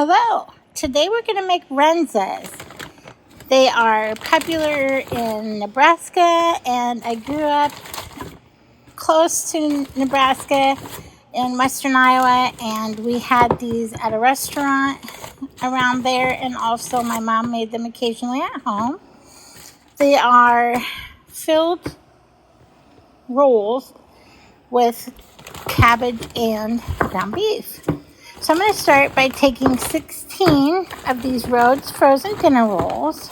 Hello! Today we're going to make Runzas. They are popular in Nebraska, and I grew up close to Nebraska in western Iowa, and we had these at a restaurant around there, and also my mom made them occasionally at home. They are filled rolls with cabbage and ground beef. So I'm going to start by taking 16 of these Rhodes frozen dinner rolls,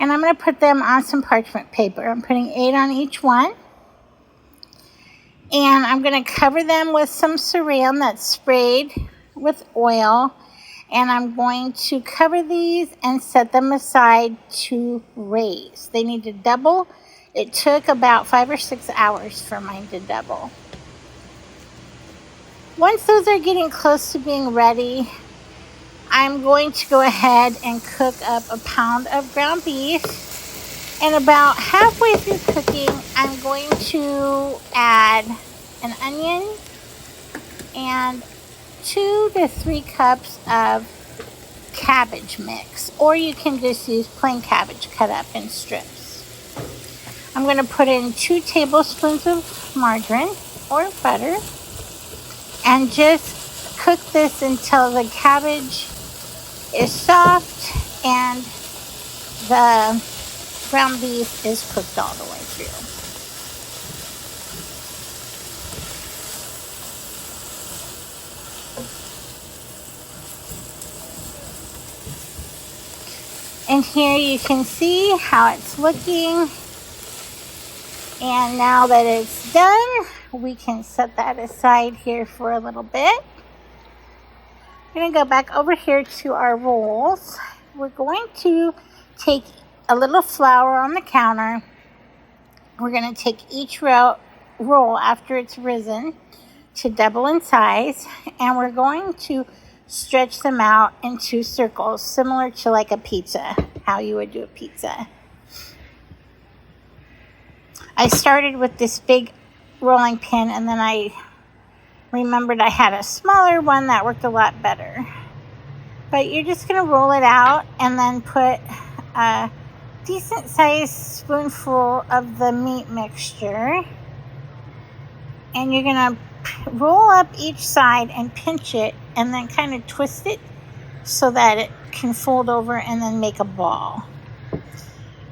and I'm going to put them on some parchment paper. I'm putting 8 on each one, and I'm going to cover them with some saran that's sprayed with oil, and I'm going to cover these and set them aside to raise. They need to double. It took about 5 or 6 hours for mine to double. Once those are getting close to being ready, I'm going to go ahead and cook up a pound of ground beef. And about halfway through cooking, I'm going to add an onion and 2 to 3 cups of cabbage mix. Or you can just use plain cabbage cut up in strips. I'm going to put in 2 tablespoons of margarine or butter. And just cook this until the cabbage is soft and the ground beef is cooked all the way through. And here you can see how it's looking. And now that it's done, we can set that aside here for a little bit. We're going to go back over here to our rolls. We're going to take a little flour on the counter. We're going to take each roll after it's risen to double in size. And we're going to stretch them out into circles, similar to like a pizza, how you would do a pizza. I started with this big rolling pin, and then I remembered I had a smaller one that worked a lot better. But you're just going to roll it out and then put a decent sized spoonful of the meat mixture, and you're going to roll up each side and pinch it and then kind of twist it so that it can fold over and then make a ball.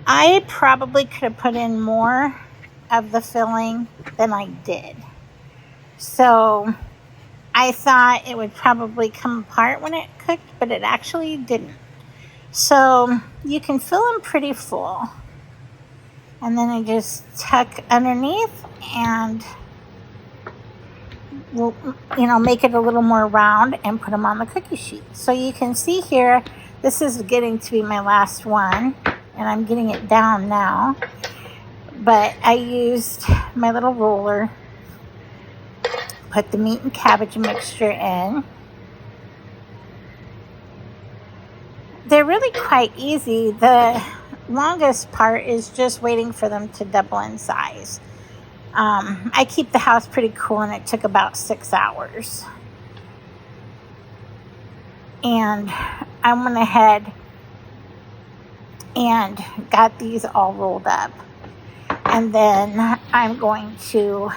I probably could have put in more of the filling than I did. So I thought it would probably come apart when it cooked, but it actually didn't. So you can fill them pretty full. And then I just tuck underneath and we'll, make it a little more round and put them on the cookie sheet. So you can see here, this is getting to be my last one, and I'm getting it down now. But I used my little roller, put the meat and cabbage mixture in. They're really quite easy. The longest part is just waiting for them to double in size. I keep the house pretty cool, and it took about 6 hours. And I went ahead and got these all rolled up. And then I'm going to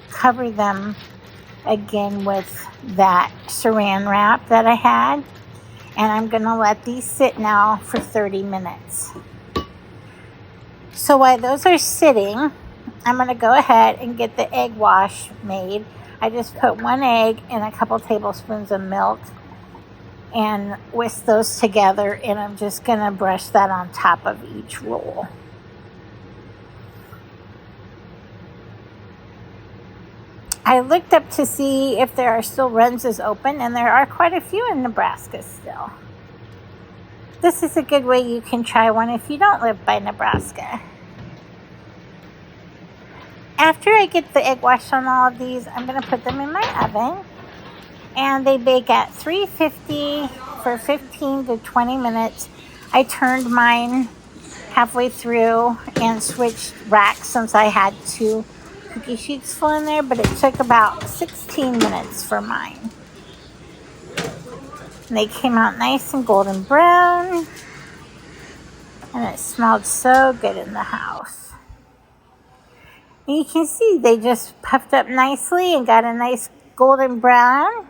cover them again with that saran wrap that I had. And I'm going to let these sit now for 30 minutes. So while those are sitting, I'm going to go ahead and get the egg wash made. I just put 1 egg and a couple tablespoons of milk and whisk those together. And I'm just going to brush that on top of each roll. I looked up to see if there are still Runzas open, and there are quite a few in Nebraska still. This is a good way you can try one if you don't live by Nebraska. After I get the egg wash on all of these, I'm going to put them in my oven, and they bake at 350 for 15 to 20 minutes. I turned mine halfway through and switched racks since I had 2 cookie sheets full in there, but it took about 16 minutes for mine. And they came out nice and golden brown. And it smelled so good in the house. And you can see they just puffed up nicely and got a nice golden brown.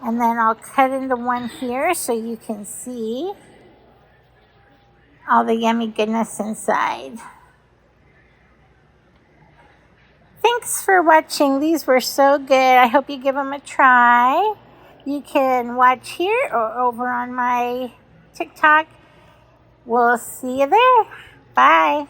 And then I'll cut into one here so you can see all the yummy goodness inside. Thanks for watching. These were so good. I hope you give them a try. You can watch here or over on my TikTok. We'll see you there. Bye.